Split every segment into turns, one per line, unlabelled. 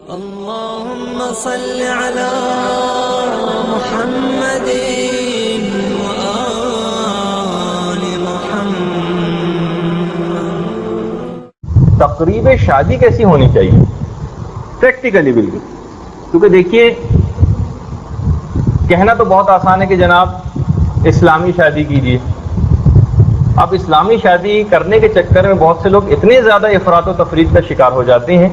اللهم صل على محمد وآل محمد۔
تقریب شادی کیسی ہونی چاہیے پریکٹیکلی بالکل، کیونکہ دیکھیے کہنا تو بہت آسان ہے کہ جناب اسلامی شادی کیجیے۔ اب اسلامی شادی کرنے کے چکر میں بہت سے لوگ اتنے زیادہ افراط و تفریط کا شکار ہو جاتے ہیں،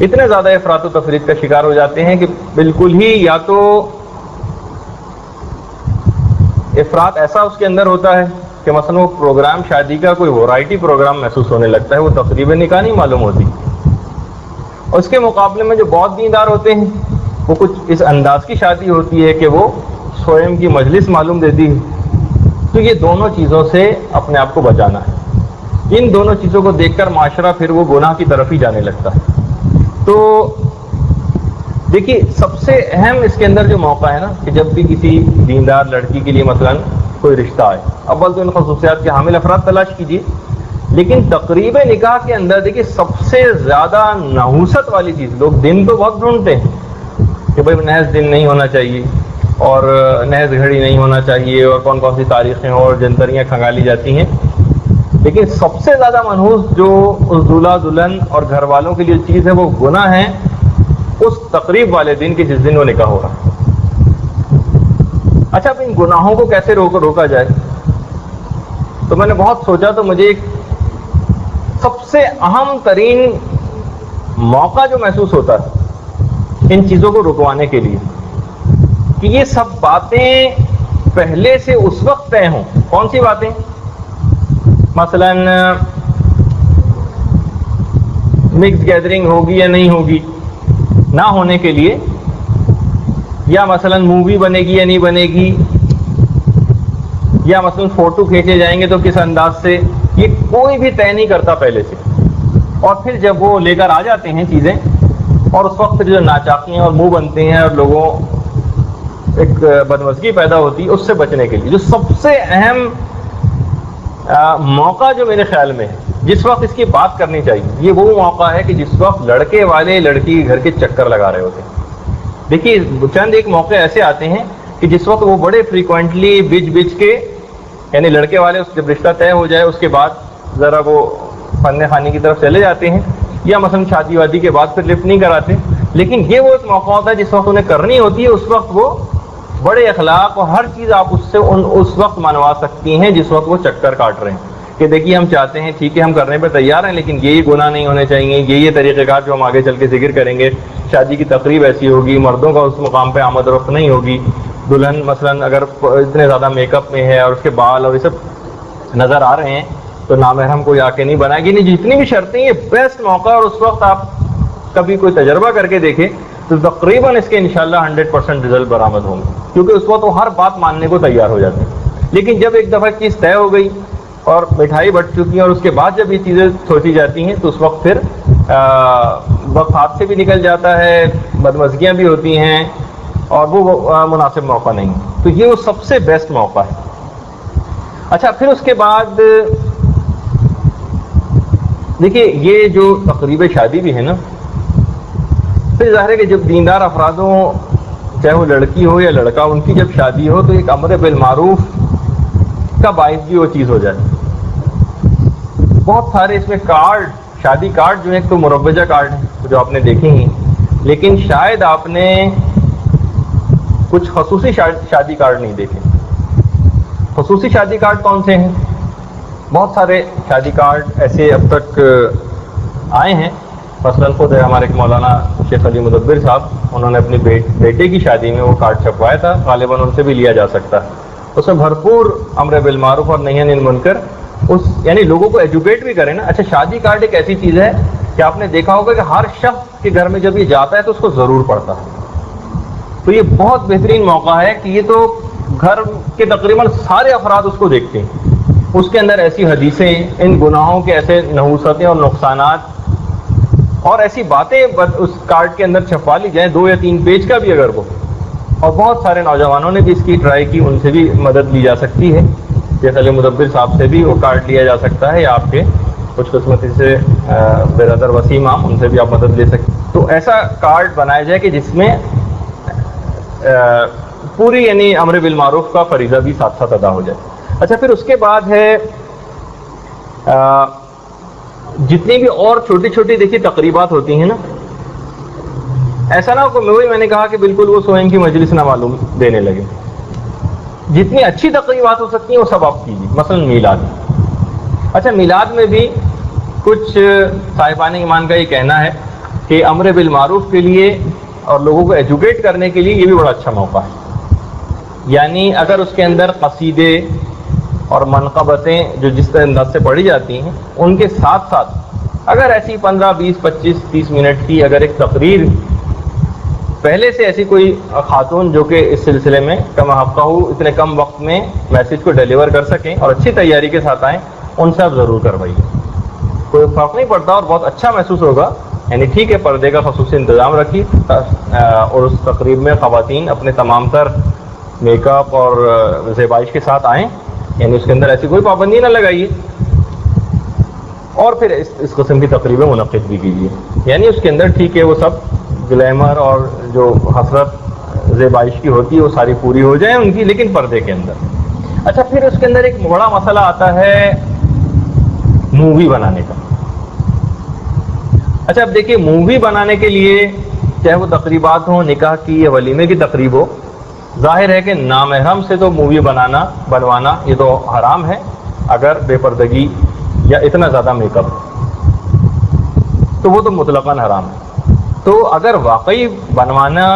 اتنے زیادہ افراط و تفریط کا شکار ہو جاتے ہیں کہ بالکل ہی یا تو افراط ایسا اس کے اندر ہوتا ہے کہ مثلا وہ پروگرام شادی کا کوئی ورائٹی پروگرام محسوس ہونے لگتا ہے، وہ تقریب نکاح نہیں معلوم ہوتی۔ اور اس کے مقابلے میں جو بہت دیندار ہوتے ہیں وہ کچھ اس انداز کی شادی ہوتی ہے کہ وہ سوئم کی مجلس معلوم دیتی ہے۔ تو یہ دونوں چیزوں سے اپنے آپ کو بچانا ہے، ان دونوں چیزوں کو دیکھ کر معاشرہ پھر وہ گناہ کی طرف ہی جانے لگتا ہے۔ تو دیکھیے سب سے اہم اس کے اندر جو موقع ہے نا کہ جب بھی کسی دیندار لڑکی کے لیے مثلا کوئی رشتہ آئے، اول تو ان خصوصیات کے حامل افراد تلاش کیجیے، لیکن تقریب نکاح کے اندر دیکھیے سب سے زیادہ نحوست والی چیز، لوگ دن تو بہت ڈھونڈتے ہیں کہ بھائی محض دن نہیں ہونا چاہیے اور محض گھڑی نہیں ہونا چاہیے اور کون کون سی تاریخیں اور جنتریاں کھنگالی جاتی ہیں، لیکن سب سے زیادہ منحوس جو اس دولہا دلہن اور گھر والوں کے لیے چیز ہے وہ گناہ ہے اس تقریب والے دن کی جس دن وہ نکاح ہو رہا ہے۔ اچھا اب ان گناہوں کو کیسے روکا جائے؟ تو میں نے بہت سوچا تو مجھے ایک سب سے اہم ترین موقع جو محسوس ہوتا ہے ان چیزوں کو رکوانے کے لیے کہ یہ سب باتیں پہلے سے اس وقت طے ہوں۔ کون سی باتیں؟ مثلا مکس گیدرنگ ہوگی یا نہیں ہوگی نہ ہونے کے لیے، یا مثلا مووی بنے گی یا نہیں بنے گی، یا مثلا فوٹو کھینچے جائیں گے تو کس انداز سے، یہ کوئی بھی طے نہیں کرتا پہلے سے۔ اور پھر جب وہ لے کر آ جاتے ہیں چیزیں اور اس وقت جو ناچاقیاں اور منہ بنتے ہیں اور لوگوں ایک بدمزگی پیدا ہوتی ہے، اس سے بچنے کے لیے جو سب سے اہم موقع جو میرے خیال میں ہے جس وقت اس کی بات کرنی چاہیے، یہ وہ موقع ہے کہ جس وقت لڑکے والے لڑکی کے گھر کے چکر لگا رہے ہوتے ہیں۔ دیکھیے چند ایک موقع ایسے آتے ہیں کہ جس وقت وہ بڑے فریکوینٹلی بچ کے، یعنی لڑکے والے جب رشتہ طے ہو جائے اس کے بعد ذرا وہ فن خانے کی طرف چلے جاتے ہیں، یا مثلا شادی وادی کے بعد پھر لفٹ نہیں کراتے، لیکن یہ وہ ایک موقع ہوتا ہے جس وقت انہیں کرنی ہوتی ہے، اس وقت وہ بڑے اخلاق اور ہر چیز آپ اس سے اس وقت منوا سکتی ہیں جس وقت وہ چکر کاٹ رہے ہیں کہ دیکھیے ہم چاہتے ہیں ٹھیک ہے ہم کرنے پہ تیار ہیں، لیکن یہ گناہ نہیں ہونے چاہیے، یہ طریقہ کار جو ہم آگے چل کے ذکر کریں گے، شادی کی تقریب ایسی ہوگی، مردوں کا اس مقام پہ آمد و رفت نہیں ہوگی، دلہن مثلا اگر اتنے زیادہ میک اپ میں ہے اور اس کے بال اور یہ سب نظر آ رہے ہیں تو نامحرم کوئی آ کے نہیں بنائے گی، نہیں جتنی بھی شرطیں یہ بیسٹ موقع، اور اس وقت آپ کبھی کوئی تجربہ کر کے دیکھیں تو تقریباً اس کے انشاءاللہ 100% رزلٹ برآمد ہوں گے، کیونکہ اس وقت وہ ہر بات ماننے کو تیار ہو جاتے ہیں۔ لیکن جب ایک دفعہ چیز طے ہو گئی اور مٹھائی بٹ چکی ہے اور اس کے بعد جب یہ چیزیں سوچی جاتی ہیں تو اس وقت پھر وقت ہاتھ سے بھی نکل جاتا ہے، بدمزگیاں بھی ہوتی ہیں اور وہ مناسب موقع نہیں ہے۔ تو یہ وہ سب سے بیسٹ موقع ہے۔ اچھا پھر اس کے بعد دیکھیے یہ جو تقریب شادی بھی ہے نا، پھر ظاہر ہے کہ جب دیندار افرادوں چاہے وہ لڑکی ہو یا لڑکا ان کی جب شادی ہو تو ایک امر بالمعروف کا باعث بھی وہ چیز ہو جائے۔ بہت سارے اس میں کارڈ، شادی کارڈ جو ہے تو مروجہ کارڈ ہیں جو آپ نے دیکھے ہیں، لیکن شاید آپ نے کچھ خصوصی شادی کارڈ نہیں دیکھے۔ خصوصی شادی کارڈ کون سے ہیں؟ بہت سارے شادی کارڈ ایسے اب تک آئے ہیں، مثلا خود ہمارے مولانا شیخ علی مدبر صاحب، انہوں نے اپنی بیٹے کی شادی میں وہ کارڈ چھپوایا تھا، غالباً ان سے بھی لیا جا سکتا ہے۔ اس میں بھرپور امر بالمعروف اور نہی عن المنکر، یعنی لوگوں کو ایجوکیٹ بھی کریں نا۔ اچھا شادی کارڈ ایک ایسی چیز ہے کہ آپ نے دیکھا ہوگا کہ ہر شخص کے گھر میں جب یہ جاتا ہے تو اس کو ضرور پڑھتا ہے، تو یہ بہت بہترین موقع ہے کہ یہ تو گھر کے تقریباً سارے افراد اس کو دیکھتے ہیں، اس کے اندر ایسی حدیثیں، ان گناہوں کے ایسے نحوستیں اور نقصانات اور ایسی باتیں اس کارڈ کے اندر چھپوا لی جائیں، 2 یا 3 پیج کا بھی اگر وہ، اور بہت سارے نوجوانوں نے بھی اس کی ٹرائی کی، ان سے بھی مدد لی جا سکتی ہے، جیسے علی مدبر صاحب سے بھی وہ کارڈ لیا جا سکتا ہے، یا آپ کے کچھ قسمتی سے برادر وسیم عام ان سے بھی آپ مدد لے سکتے۔ تو ایسا کارڈ بنایا جائے کہ جس میں پوری یعنی امر بالمعروف کا فریضہ بھی ساتھ ساتھ ادا ہو جائے. اچھا پھر اس کے بعد ہے جتنی بھی اور چھوٹی چھوٹی دیکھیے تقریبات ہوتی ہیں نا، ایسا نہ ہو کہ میں نے کہا کہ بالکل وہ سوئم کی مجلس نہ معلوم دینے لگے. جتنی اچھی تقریبات ہو سکتی ہیں وہ سب آپ کیجیے. مثلا میلاد. اچھا میلاد میں بھی کچھ صاحبان ایمان کا یہ کہنا ہے کہ امر بالمعروف کے لیے اور لوگوں کو ایجوکیٹ کرنے کے لیے یہ بھی بڑا اچھا موقع ہے. یعنی اگر اس کے اندر قصیدے اور منقبتیں جو جس انداز سے پڑھی جاتی ہیں ان کے ساتھ ساتھ اگر ایسی 15 20 25 30 منٹ کی اگر ایک تقریر پہلے سے ایسی کوئی خاتون جو کہ اس سلسلے میں کم حقہ ہو اتنے کم وقت میں میسج کو ڈیلیور کر سکیں اور اچھی تیاری کے ساتھ آئیں، ان سے آپ ضرور کروائیے. کوئی فرق نہیں پڑتا اور بہت اچھا محسوس ہوگا. یعنی ٹھیک ہے پردے کا خصوصی انتظام رکھیے اور اس تقریب میں خواتین اپنے تمام تر میک اپ اور زیبائش کے ساتھ آئیں، یعنی اس کے اندر ایسی کوئی پابندی نہ لگائیے. اور پھر اس قسم کی تقریبیں منعقد بھی کیجیے. یعنی اس کے اندر ٹھیک ہے وہ سب گلیمر اور جو حسرت زیبائش کی ہوتی ہے وہ ساری پوری ہو جائیں ان کی، لیکن پردے کے اندر. اچھا پھر اس کے اندر ایک بڑا مسئلہ آتا ہے مووی بنانے کا. اچھا اب دیکھیے مووی بنانے کے لیے چاہے وہ تقریبات ہوں نکاح کی یا ولیمے کی تقریب ہو، ظاہر ہے کہ نامحرم سے تو مووی بنوانا یہ تو حرام ہے اگر بے پردگی یا اتنا زیادہ میک اپ تو وہ تو مطلقاً حرام ہے. تو اگر واقعی بنوانا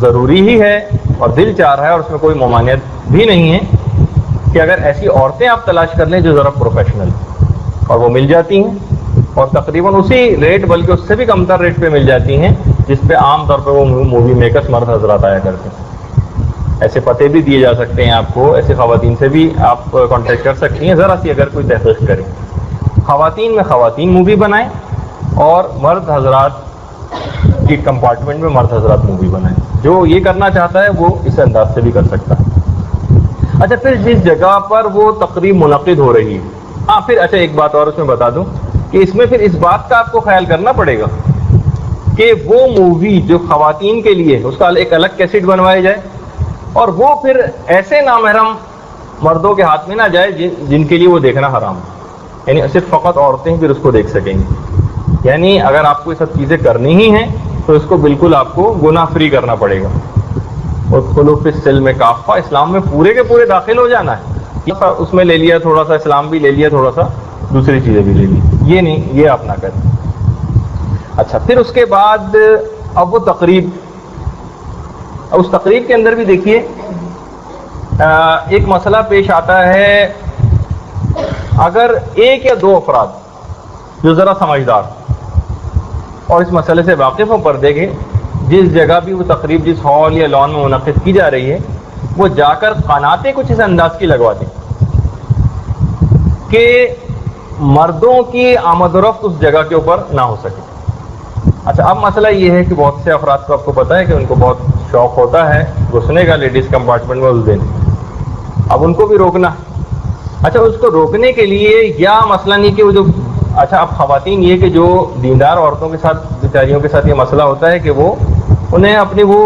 ضروری ہی ہے اور دل چاہ رہا ہے اور اس میں کوئی ممانعت بھی نہیں ہے کہ اگر ایسی عورتیں آپ تلاش کر لیں جو ذرا پروفیشنل اور وہ مل جاتی ہیں اور تقریباً اسی ریٹ بلکہ اس سے بھی کمتر ریٹ پہ مل جاتی ہیں جس پہ عام طور پہ وہ مووی میکرز مرد حضرات آیا کرتے ہیں. ایسے پتے بھی دیے جا سکتے ہیں آپ کو، ایسے خواتین سے بھی آپ کانٹیکٹ کر سکتی ہیں. ذرا سی اگر کوئی تحقیق کریں خواتین میں خواتین مووی بنائیں اور مرد حضرات کی کمپارٹمنٹ میں مرد حضرات مووی بنائیں. جو یہ کرنا چاہتا ہے وہ اس انداز سے بھی کر سکتا ہے. اچھا پھر جس جگہ پر وہ تقریب منعقد ہو رہی ہے پھر اچھا ایک بات اور اس میں بتا دوں کہ اس میں پھر اس بات کا آپ کو خیال کرنا پڑے گا کہ وہ مووی جو خواتین کے لیے اس کا ایک الگ کیسٹ بنوایا جائے اور وہ پھر ایسے نامحرم مردوں کے ہاتھ میں نہ جائے جن کے لیے وہ دیکھنا حرام ہے. یعنی صرف فقط عورتیں پھر اس کو دیکھ سکیں گی. یعنی اگر آپ کو یہ سب چیزیں کرنی ہی ہیں تو اس کو بالکل آپ کو گناہ فری کرنا پڑے گا. اور خلوف السلم میں کافہ اسلام میں پورے کے پورے داخل ہو جانا ہے. اس میں لے لیا تھوڑا سا اسلام بھی لے لیا تھوڑا سا دوسری چیزیں بھی لے لی، یہ نہیں، یہ آپ نہ کریں. اچھا پھر اس کے بعد اب وہ تقریب، اس تقریب کے اندر بھی دیکھیے ایک مسئلہ پیش آتا ہے. اگر ایک یا دو افراد جو ذرا سمجھدار اور اس مسئلے سے واقف ہوں پردے کے، جس جگہ بھی وہ تقریب جس ہال یا لان میں منعقد کی جا رہی ہے وہ جا کر قناتیں کچھ اس انداز کی لگوا دیں کہ مردوں کی آمد و رفت اس جگہ کے اوپر نہ ہو سکے. اچھا اب مسئلہ یہ ہے کہ بہت سے افراد کو آپ کو پتہ ہے کہ ان کو بہت شوق ہوتا ہے گھسنے کا لیڈیز کمپارٹمنٹ میں اس دن. اب ان کو بھی روکنا. اچھا اس کو روکنے کے لیے یا مسئلہ نہیں کہ وہ جو اچھا اب خواتین یہ کہ جو دیندار عورتوں کے ساتھ بیچاریوں کے ساتھ یہ مسئلہ ہوتا ہے کہ وہ انہیں اپنی وہ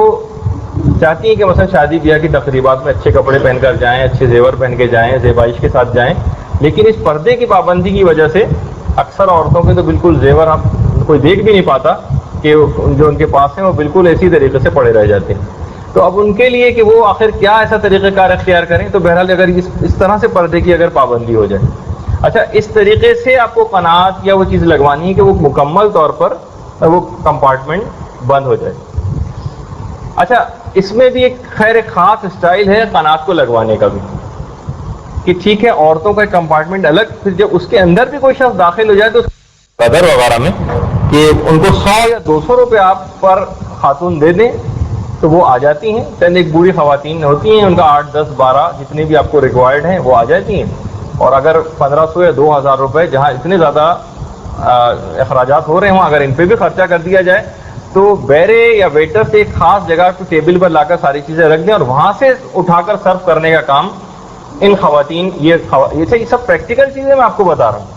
چاہتی ہیں کہ مثلا شادی بیاہ کی تقریبات میں اچھے کپڑے پہن کر جائیں، اچھے زیور پہن کے جائیں، زیبائش کے ساتھ جائیں، لیکن اس پردے کی پابندی کی وجہ سے اکثر عورتوں کے تو بالکل زیور آپ کوئی دیکھ بھی نہیں پاتا کہ جو ان کے پاس ہیں وہ بالکل اسی طریقے سے پڑے رہ جاتے ہیں. تو اب ان کے لیے کہ وہ آخر کیا ایسا طریقہ کار اختیار کریں. تو بہرحال اگر اس طرح سے پردے کی اگر پابندی ہو جائے، اچھا اس طریقے سے آپ کو قناعت یا وہ چیز لگوانی ہے کہ وہ مکمل طور پر وہ کمپارٹمنٹ بند ہو جائے. اچھا اس میں بھی ایک خیر ایک خاص اسٹائل ہے قناعت کو لگوانے کا بھی کہ ٹھیک ہے عورتوں کا ایک کمپارٹمنٹ الگ، پھر جب اس کے اندر بھی کوئی شخص داخل ہو جائے تو قدر وغیرہ میں کہ ان کو 100 یا 200 روپے آپ پر خاتون دے دیں تو وہ آ جاتی ہیں. چند ایک بوڑھی خواتین ہوتی ہیں ان کا 8 10 12 جتنے بھی آپ کو ریکوائرڈ ہیں وہ آ جاتی ہیں. اور اگر 1500 یا 2000 روپے جہاں اتنے زیادہ اخراجات ہو رہے ہوں اگر ان پہ بھی خرچہ کر دیا جائے تو بیرے یا ویٹر سے ایک خاص جگہ کو ٹیبل پر لا کر ساری چیزیں رکھ دیں اور وہاں سے اٹھا کر سرو کرنے کا کام ان خواتین یہ سب پریکٹیکل چیزیں میں آپ کو بتا رہا ہوں.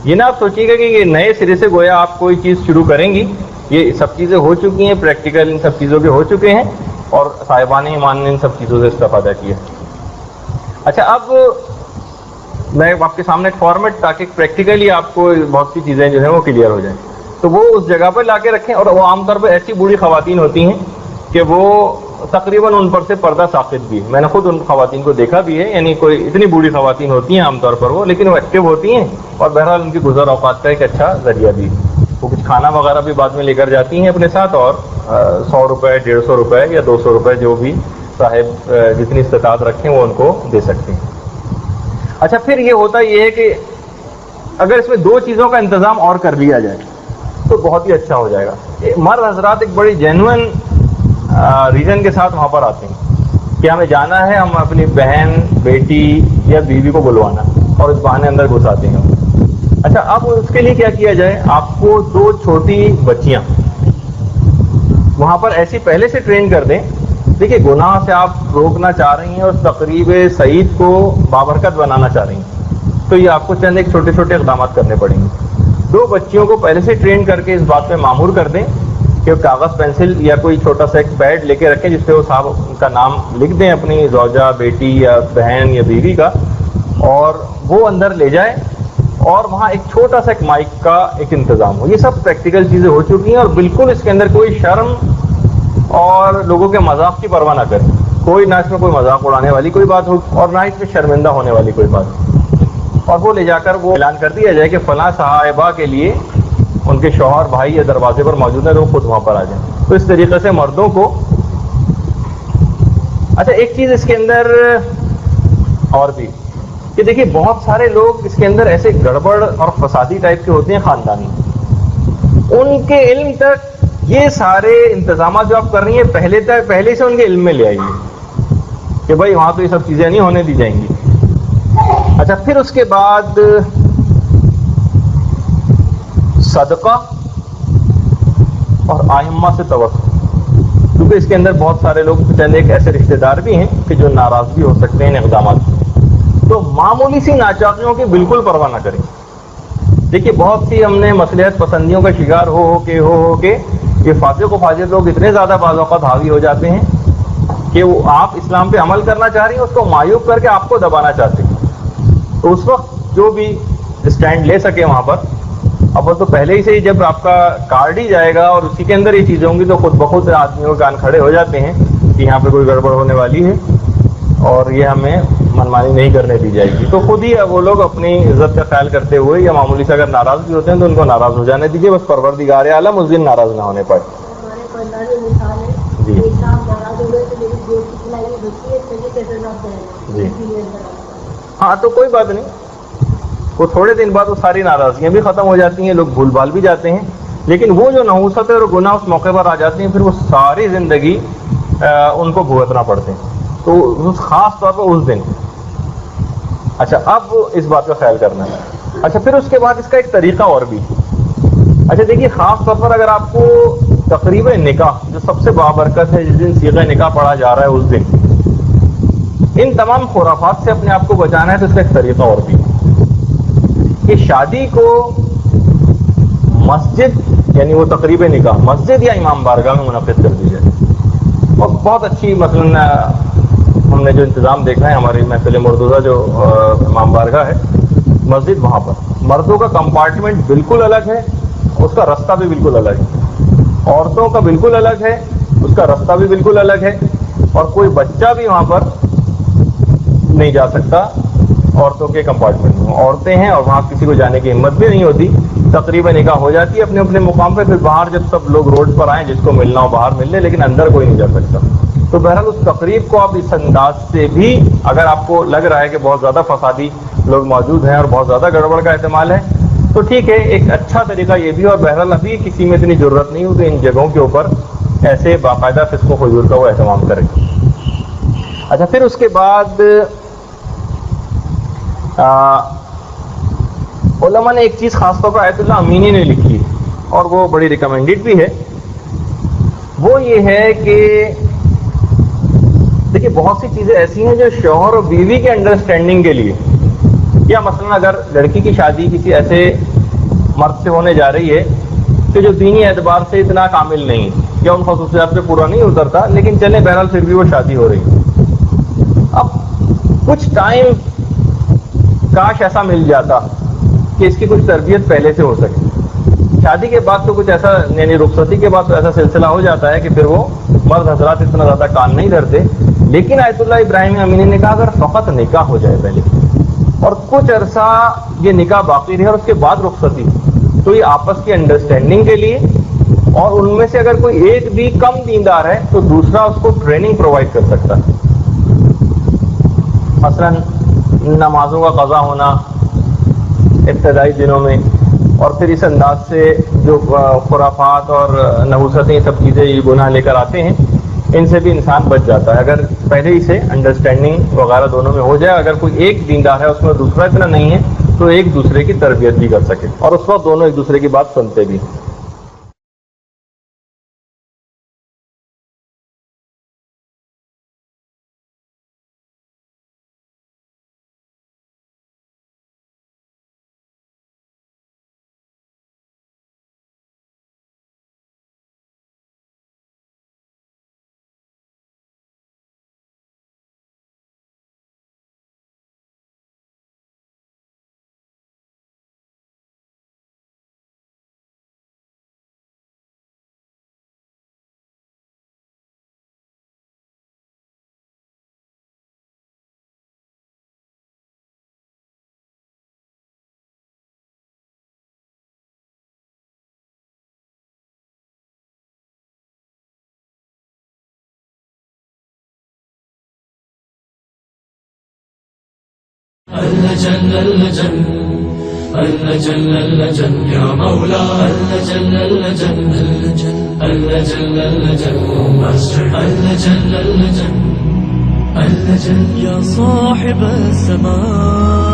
یہ نہ آپ سوچیے گا کہ یہ نئے سرے سے گویا آپ کوئی چیز شروع کریں گی، یہ سب چیزیں ہو چکی ہیں، پریکٹیکل ان سب چیزوں کے ہو چکے ہیں، اور صاحبان ایمان نے ان سب چیزوں سے استفادہ کیا۔ اچھا، اب میں آپ کے سامنے ایک فارمیٹ تاکہ پریکٹیکلی آپ کو بہت سی چیزیں جو ہیں وہ کلیئر ہو جائیں، تو وہ اس جگہ پر لا کے رکھیں، اور وہ عام طور پہ ایسی بوڑھی خواتین ہوتی ہیں کہ وہ تقریباً ان پر سے پردہ ساقط بھی ہے۔ میں نے خود ان خواتین کو دیکھا بھی ہے، یعنی کوئی اتنی بوڑھی خواتین ہوتی ہیں عام طور پر وہ، لیکن وہ ایکٹیو ہوتی ہیں اور بہرحال ان کی گزر اوقات کا ایک اچھا ذریعہ بھی ہے۔ وہ کچھ کھانا وغیرہ بھی بعد میں لے کر جاتی ہیں اپنے ساتھ، اور 100 روپے 150 روپے یا 200 روپے جو بھی صاحب جتنی استطاعت رکھیں وہ ان کو دے سکتے ہیں۔ اچھا، پھر یہ ہوتا یہ ہے کہ اگر اس میں دو چیزوں کا انتظام اور کر لیا جائے تو بہت ہی اچھا ہو جائے گا۔ مرد حضرات ایک بڑی جینوئن ریزن کے ساتھ وہاں پر آتے ہیں کہ ہمیں جانا ہے، ہم اپنی بہن، بیٹی یا بیوی کو بلوانا، اور اس بہانے اندر گھساتے ہیں۔ اچھا، اب اس کے لیے کیا کیا جائے؟ آپ کو 2 چھوٹی بچیاں وہاں پر ایسی پہلے سے ٹرین کر دیں۔ دیکھیے، گناہ سے آپ روکنا چاہ رہی ہیں اور تقریب سعید کو بابرکت بنانا چاہ رہی ہیں، تو یہ آپ کو چند ایک چھوٹے چھوٹے اقدامات کرنے پڑیں گے۔ 2 بچیوں کو پہلے سے ٹرین کر کے اس بات پہ مامور کر دیں کہ کاغذ پینسل یا کوئی چھوٹا سا ایک پیڈ لے کے رکھیں جس پہ وہ صاحب کا نام لکھ دیں، اپنی زوجہ، بیٹی یا بہن یا بیوی کا، اور وہ اندر لے جائیں، اور وہاں ایک چھوٹا سا ایک مائک کا ایک انتظام ہو۔ یہ سب پریکٹیکل چیزیں ہو چکی ہیں، اور بالکل اس کے اندر کوئی شرم اور لوگوں کے مذاق کی پرواہ نہ کریں۔ کوئی نہ اس میں کوئی مذاق اڑانے والی کوئی بات ہو، اور نہ اس میں شرمندہ ہونے والی کوئی بات ہو، اور وہ لے جا کر وہ اعلان کر دیا جائے کہ فلاں صاحبہ کے لیے ان کے شوہر بھائی یا دروازے پر موجود ہیں، تو وہ خود وہاں پر آ جائیں۔ تو اس طریقے سے مردوں کو۔ اچھا، ایک چیز اس کے اندر اور بھی کہ دیکھیے، بہت سارے لوگ اس کے اندر ایسے گڑبڑ اور فسادی ٹائپ کے ہوتے ہیں خاندانی، ان کے علم تک یہ سارے انتظامات جو آپ کر رہی ہیں پہلے سے ان کے علم میں لے آئیے کہ بھائی وہاں تو یہ سب چیزیں نہیں ہونے دی جائیں گی۔ اچھا، پھر اس کے بعد صدقہ اور آئمہ سے توقع، کیونکہ اس کے اندر بہت سارے لوگ چند ایک ایسے رشتہ دار بھی ہیں کہ جو ناراض بھی ہو سکتے ہیں ان اقدامات سے، تو معمولی سی ناچاقیوں کی بالکل پرواہ نہ کریں۔ دیکھیے، بہت سی ہم نے مصلحت پسندیوں کا شکار ہو کے یہ فاسق و فاجر لوگ اتنے زیادہ بعض اوقات حاوی ہو جاتے ہیں کہ وہ آپ اسلام پہ عمل کرنا چاہ رہی ہیں، اس کو معیوب کر کے آپ کو دبانا چاہتے ہیں۔ تو اس وقت جو بھی اسٹینڈ لے سکے وہاں پر، اب وہ تو پہلے ہی سے ہی جب آپ کا کارڈ ہی جائے گا اور اسی کے اندر یہ چیزیں ہوں گی، تو خود بخود آدمیوں کے کان کھڑے ہو جاتے ہیں کہ یہاں پہ کوئی گڑبڑ ہونے والی ہے اور یہ ہمیں منمانی نہیں کرنے دی جائے گی۔ تو خود ہی وہ لوگ اپنی عزت کا خیال کرتے ہوئے یا معمولی سے اگر ناراض بھی ہوتے ہیں تو ان کو ناراض ہو جانے دیجیے، بس پروردگار عالم اس دن ناراض نہ ہونے پائے۔ جی جی ہاں، تو کوئی بات نہیں، وہ تھوڑے دن بعد وہ ساری ناراضگیاں بھی ختم ہو جاتی ہیں، لوگ بھول بھال بھی جاتے ہیں، لیکن وہ جو نحوست اور گناہ اس موقع پر آ جاتے ہیں، پھر وہ ساری زندگی ان کو بھگتنا پڑتے ہیں، تو خاص طور پر اس دن۔ اچھا، اب اس بات کا خیال کرنا ہے۔ اچھا، پھر اس کے بعد اس کا ایک طریقہ اور بھی۔ اچھا دیکھیے، خاص طور پر اگر آپ کو تقریب نکاح جو سب سے بابرکت ہے، جس دن صیغہ نکاح پڑھا جا رہا ہے اس دن، ان تمام خرافات سے اپنے آپ کو بچانا ہے، تو اس کا ایک طریقہ اور بھی کہ شادی کو مسجد، یعنی وہ تقریب نکاح مسجد یا امام بارگاہ میں منعقد کر دی جائے۔ اور بہت اچھی مثلاً ہم نے جو انتظام دیکھا ہے ہماری محفل مردودہ جو امام بارگاہ ہے مسجد، وہاں پر مردوں کا کمپارٹمنٹ بالکل الگ ہے، اس کا رستہ بھی بالکل الگ ہے، عورتوں کا بالکل الگ ہے، اس کا رستہ بھی بالکل الگ ہے، اور کوئی بچہ بھی وہاں پر نہیں جا سکتا عورتوں کے کمپارٹمنٹ میں۔ عورتیں ہیں اور وہاں کسی کو جانے کی ہمت بھی نہیں ہوتی، تقریباً نکاح ہو جاتی ہے اپنے اپنے مقام پہ، پھر باہر جب سب لوگ روڈ پر آئیں، جس کو ملنا ہو باہر مل لے، لیکن اندر کوئی نہیں جا سکتا۔ تو بہرحال اس تقریب کو آپ اس انداز سے بھی، اگر آپ کو لگ رہا ہے کہ بہت زیادہ فسادی لوگ موجود ہیں اور بہت زیادہ گڑبڑ کا احتمال ہے، تو ٹھیک ہے، ایک اچھا طریقہ یہ بھی، اور بہرحال ابھی کسی میں اتنی ضرورت نہیں ہو تو ان جگہوں کے اوپر ایسے باقاعدہ فسق و فجور کا وہ اہتمام کرے۔ اچھا، پھر اس کے بعد علماء نے ایک چیز خاص طور پر آیت اللہ امینی نے لکھی ہے، اور وہ بڑی ریکمینڈڈ بھی ہے، وہ یہ ہے کہ دیکھیے بہت سی چیزیں ایسی ہیں جو شوہر اور بیوی کے انڈرسٹینڈنگ کے لیے، یا مثلا اگر لڑکی کی شادی کسی ایسے مرد سے ہونے جا رہی ہے کہ جو دینی اعتبار سے اتنا کامل نہیں یا ان خصوصیات پہ پورا نہیں اترتا، لیکن چلے بہرحال پھر بھی وہ شادی ہو رہی. اب کچھ ٹائم کاش ایسا مل جاتا کہ اس کی کچھ تربیت پہلے سے ہو سکے. شادی کے بعد تو کچھ ایسا، یعنی رخصتی کے بعد تو ایسا سلسلہ ہو جاتا ہے کہ پھر وہ مرد حضرات اتنا زیادہ کان نہیں دھرتے. لیکن آیت اللہ ابراہیم امینی نے کہا اگر فقط نکاح ہو جائے پہلے اور کچھ عرصہ یہ نکاح باقی رہے اور اس کے بعد رخصتی، تو یہ آپس کی انڈرسٹینڈنگ کے لیے، اور ان میں سے اگر کوئی ایک بھی کم دیندار ہے تو دوسرا اس کو ٹریننگ پرووائڈ کر سکتا ہے. مثلا نمازوں کا قضا ہونا ابتدائی دنوں میں، اور پھر اس انداز سے جو خرافات اور نحوستیں سب چیزیں یہ گناہ لے کر آتے ہیں، ان سے بھی انسان بچ جاتا ہے اگر پہلے ہی سے انڈرسٹینڈنگ وغیرہ دونوں میں ہو جائے. اگر کوئی ایک دیندار ہے اس میں دوسرا اتنا نہیں ہے تو ایک دوسرے کی تربیت بھی کر سکے، اور اس وقت دونوں ایک دوسرے کی بات سنتے بھی.
اللجن اللجن اللجن اللجن يا مولا اللجن اللجن اللجن اللجن اللجن اللجن اللجن يا صاحب الزمان